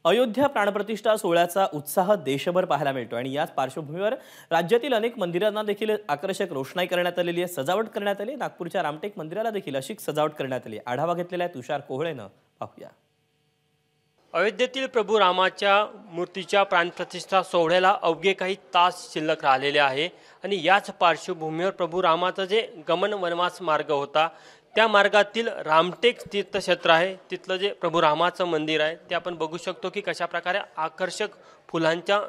अयोध्या प्राणप्रतिष्ठा सोहळ्याचा उत्साह देशभर पाहायला मिळतो आणि याच पार्श्वभूमीवर राज्यातील अनेक मंदिरांना देखील आकर्षक रोषणाई करण्यात आलेली आहे, सजावट करण्यात आली. नागपूरच्या रामटेक मंदिराला देखील अशीच सजावट करण्यात आली. आढावा घेतलेला आहे तुषार कोहळेनं. पाहूया. अयोध्येतील प्रभू रामाच्या मूर्तीच्या प्राणप्रतिष्ठा सोहळ्याला अवघे काही तास शिल्लक राहिलेले आहे आणि याच पार्श्वभूमीवर प्रभू रामाचा जे गमन वनवास मार्ग होता त्या मार्गातील रामटेक तीर्थक्षेत्र आहे, तिथलं जे प्रभू रामाचं मंदिर आहे ते आपण बघू शकतो की कशा प्रकारे आकर्षक फुलांच्या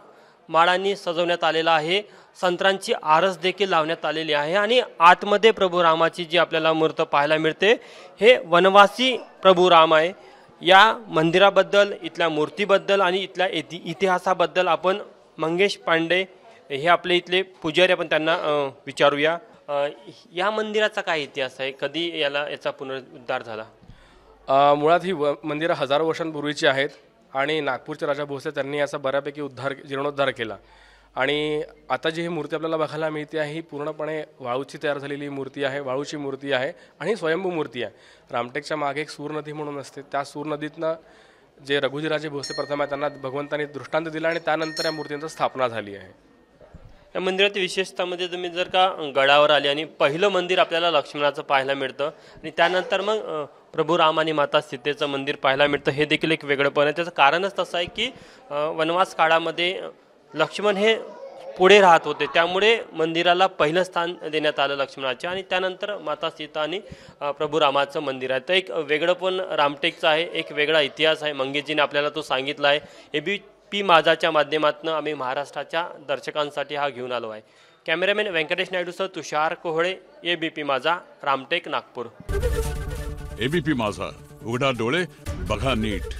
माळांनी सजवण्यात आलेलं आहे. संत्रांची आरस देखील लावण्यात आलेली आहे आणि आतमध्ये प्रभू रामाची जी आपल्याला मूर्त पाहायला मिळते हे वनवासी प्रभू राम आहे. या मंदिराबद्दल, इथल्या मूर्तीबद्दल आणि इथल्या इतिहासाबद्दल आपण मंगेश पांडे हे आपले इथले पुजारी आपण त्यांना विचारूया. या मंदिराचा काय इतिहास आहे, कधी याचा पुनरुद्धार झाला? मुळात ही मंदिरं हजारो वर्षांपूर्वीची आहेत आणि नागपूरचे राजा भोसले त्यांनी याचा बऱ्यापैकी जीर्णोद्धार केला. आणि आता जी ही मूर्ती आपल्याला बघायला मिळते आहे ही पूर्णपणे वाळूची तयार झालेली मूर्ती आहे, वाळूची मूर्ती आहे आणि स्वयंभू मूर्ती आहे. रामटेकच्या मागे एक सूर नदी म्हणून असते, त्या सूर नदीतनं जे रघुजीराजे भोसले प्रथम आहे त्यांना भगवंतांनी दृष्टांत दिला आणि त्यानंतर या मूर्तींची स्थापना झाली आहे. या मंदिरातील विशेषतामध्ये तुम्ही जर का गडावर आले आणि पहिलं मंदिर आपल्याला लक्ष्मणाचं पाहायला मिळतं आणि त्यानंतर मग प्रभू राम आणि माता सीतेचं मंदिर पाहायला मिळतं, हे देखील एक वेगळंपण आहे. त्याचं कारणच तसं आहे की वनवास काळामध्ये लक्ष्मण हे पुढे राहत होते, त्यामुळे मंदिराला पहिलं स्थान देण्यात आलं लक्ष्मणाचे आणि त्यानंतर माता सीता आणि प्रभू रामाचं मंदिर आहे. तर एक वेगळं पण रामटेकचं आहे, एक वेगळा इतिहास आहे. मंगेशजीने आपल्याला तो सांगितला आहे. ABP माझाच्या माध्यमातून आम्ही महाराष्ट्राच्या दर्शकांसाठी हा घेऊन आलो आहे. कॅमेरामॅन व्यंकटेश नायडूसह तुषार कोहळे, ABP माझा, रामटेक, नागपूर. ABP माझा, उघडा डोळे बघा नीट.